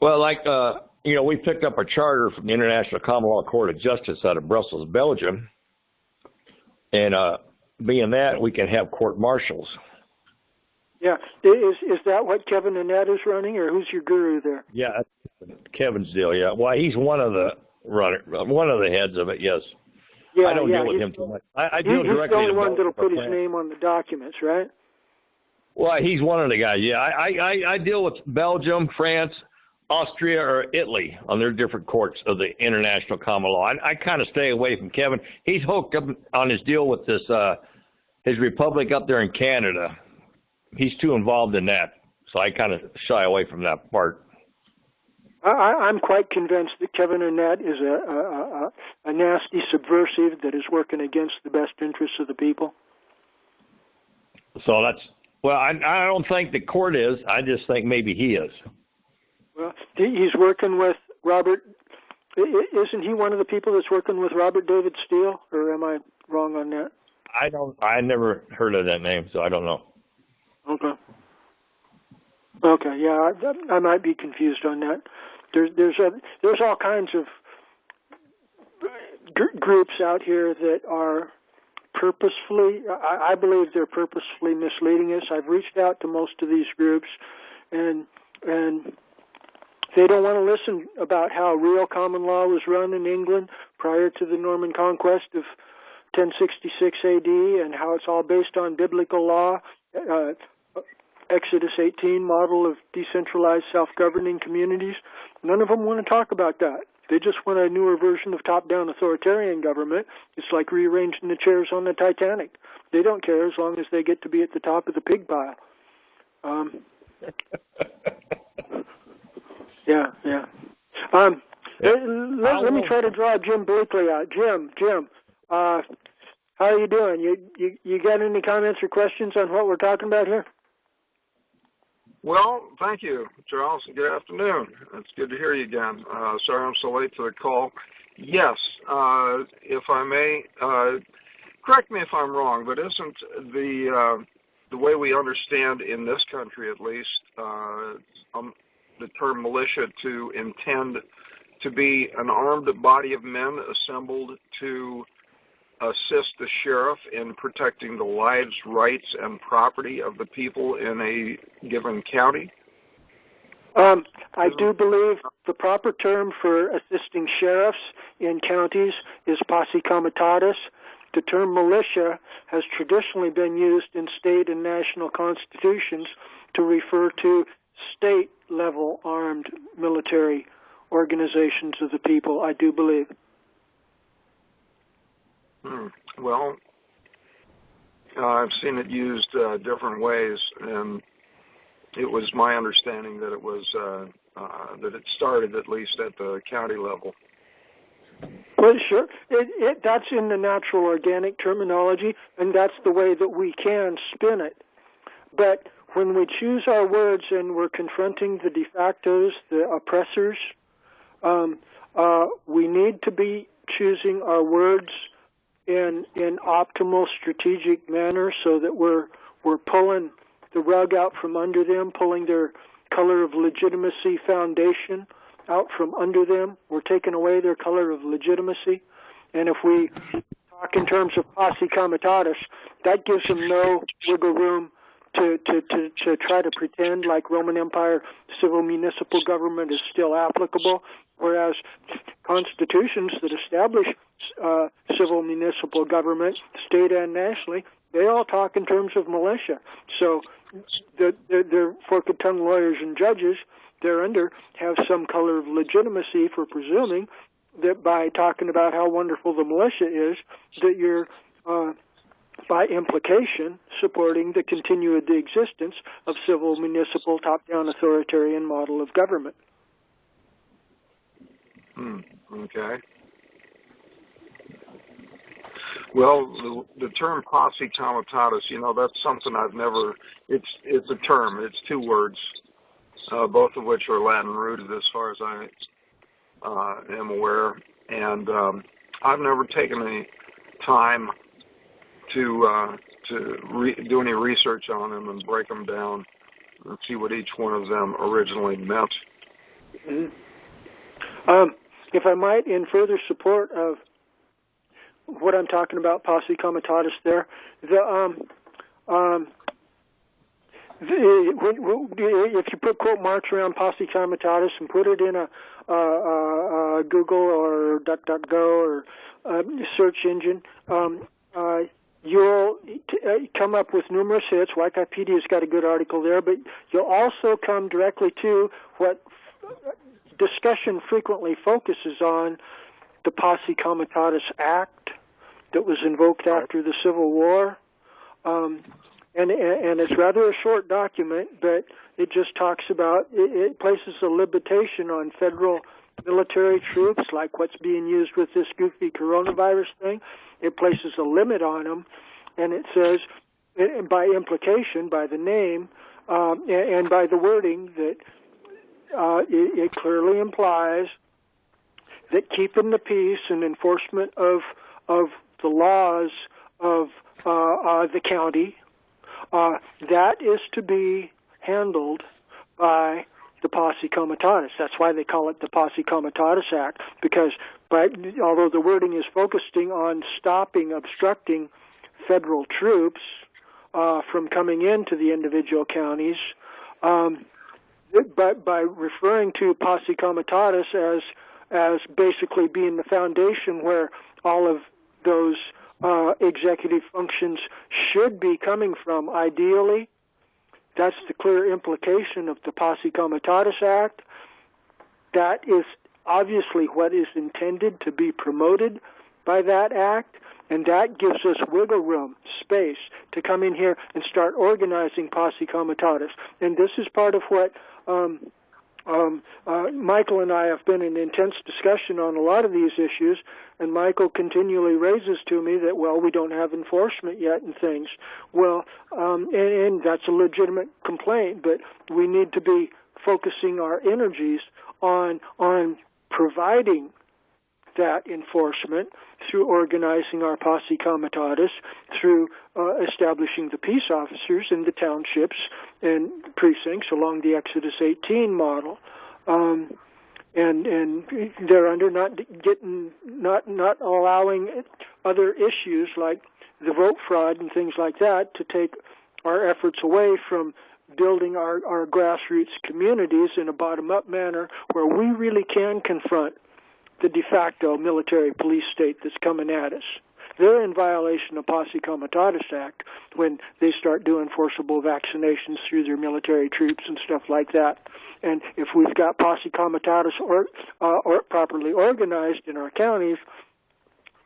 Well, like, we picked up a charter from the International Common Law Court of Justice out of Brussels, Belgium. And being that, we can have court-martials. Yeah. Is that what Kevin Annette is running, or who's your guru there? Yeah, that's Kevin's deal, yeah. Well, he's one of the heads of it, yes. Yeah, I don't deal with him too much. I deal directly with He's the only one that'll put his name on the documents, right? Well, he's one of the guys, yeah. I deal with Belgium, France, Austria, or Italy on their different courts of the international common law. I kind of stay away from Kevin. He's hooked up on his deal with this his republic up there in Canada. He's too involved in that, so I kind of shy away from that part. I'm quite convinced that Kevin Annette is a nasty subversive that is working against the best interests of the people. So I don't think the court is. I just think maybe he is. Well, he's working with Robert. Isn't he one of the people that's working with Robert David Steele, or am I wrong on that? I never heard of that name, so I don't know. Okay, yeah, I might be confused on that. There's all kinds of groups out here that are purposefully, I believe they're purposefully misleading us. I've reached out to most of these groups, and they don't want to listen about how real common law was run in England prior to the Norman conquest of 1066 AD, and how it's all based on biblical law, Exodus 18 model of decentralized self-governing communities. None of them want to talk about that. They just want a newer version of top-down authoritarian government. It's like rearranging the chairs on the Titanic. They don't care as long as they get to be at the top of the pig pile. Yeah. Let me try to draw Jim Blakely out. Jim, how are you doing? You got any comments or questions on what we're talking about here? Well, thank you, Charles. Good afternoon. It's good to hear you again. Sorry I'm so late to the call. Yes, if I may, correct me if I'm wrong, but isn't the way we understand in this country, at least, the term militia to intend to be an armed body of men assembled to assist the sheriff in protecting the lives, rights, and property of the people in a given county? I do believe the proper term for assisting sheriffs in counties is Posse Comitatus. The term militia has traditionally been used in state and national constitutions to refer to state-level armed military organizations of the people, I do believe. Well, I've seen it used different ways, and it was my understanding that it was that it started at least at the county level. Well, sure. That's in the natural organic terminology, and that's the way that we can spin it. But when we choose our words and we're confronting the de factos, the oppressors, we need to be choosing our words in optimal strategic manner so that we're pulling the rug out from under them, pulling their color of legitimacy foundation out from under them. We're taking away their color of legitimacy. And if we talk in terms of Posse Comitatus, that gives them no wiggle room to try to pretend like Roman Empire civil municipal government is still applicable, whereas constitutions that establish civil municipal government, state and nationally, they all talk in terms of militia. So the forked-tongued lawyers and judges thereunder have some color of legitimacy for presuming that by talking about how wonderful the militia is, that you're by implication supporting the continued existence of civil municipal top-down authoritarian model of government. Okay. Well, the term Posse Comitatus, that's something I've never, it's a term, it's two words, both of which are Latin rooted as far as I am aware, and I've never taken any time to do any research on them and break them down and see what each one of them originally meant. Mm-hmm. If I might, in further support of what I'm talking about, Posse Comitatus there, if you put quote marks around Posse Comitatus and put it in a Google or DuckDuckGo or search engine, you'll come up with numerous hits. Wikipedia's got a good article there, but you'll also come directly to what discussion frequently focuses on: the Posse Comitatus Act that was invoked after the Civil War. And it's rather a short document, but it just talks about, it places a limitation on federal military troops, like what's being used with this goofy coronavirus thing. It places a limit on them, and it says, by implication, by the name, and by the wording, that it clearly implies that keeping the peace and enforcement of the laws of the county, that is to be handled by the Posse Comitatus. That's why they call it the Posse Comitatus Act, because although the wording is focusing on obstructing federal troops from coming into the individual counties, but by referring to Posse Comitatus as basically being the foundation where all of those executive functions should be coming from, ideally. That's the clear implication of the Posse Comitatus Act. That is obviously what is intended to be promoted by that act, and that gives us wiggle room, space, to come in here and start organizing Posse Comitatus. And this is part of what Michael and I have been in intense discussion on a lot of these issues, and Michael continually raises to me that, well, we don't have enforcement yet and things. Well, and that's a legitimate complaint, but we need to be focusing our energies on providing that enforcement through organizing our Posse Comitatus, through establishing the peace officers in the townships and precincts along the Exodus 18 model, and they're under not allowing other issues like the vote fraud and things like that to take our efforts away from building our grassroots communities in a bottom-up manner where we really can confront the de facto military police state that's coming at us. They're in violation of Posse Comitatus Act when they start doing forcible vaccinations through their military troops and stuff like that. And if we've got Posse Comitatus or properly organized in our counties,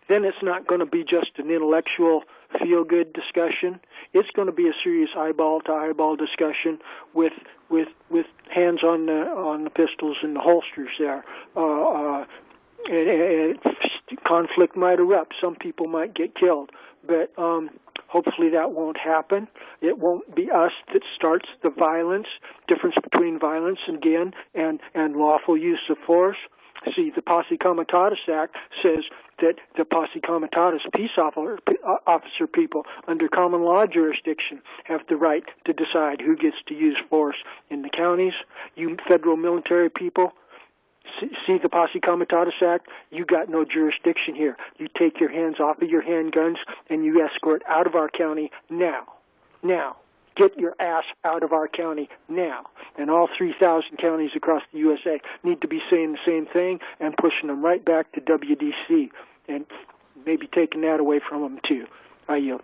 then it's not going to be just an intellectual feel-good discussion. It's going to be a serious eyeball-to-eyeball discussion with hands on the pistols and the holsters there. And conflict might erupt. Some people might get killed, but hopefully that won't happen. It won't be us that starts the violence. Difference between violence again and lawful use of force. See, the Posse Comitatus Act says that the Posse Comitatus peace officer people under common law jurisdiction have the right to decide who gets to use force in the counties. You federal military people, see the Posse Comitatus Act, you got no jurisdiction here. You take your hands off of your handguns and you escort out of our county now. Now. Get your ass out of our county now. And all 3,000 counties across the USA need to be saying the same thing and pushing them right back to WDC and maybe taking that away from them too. I yield.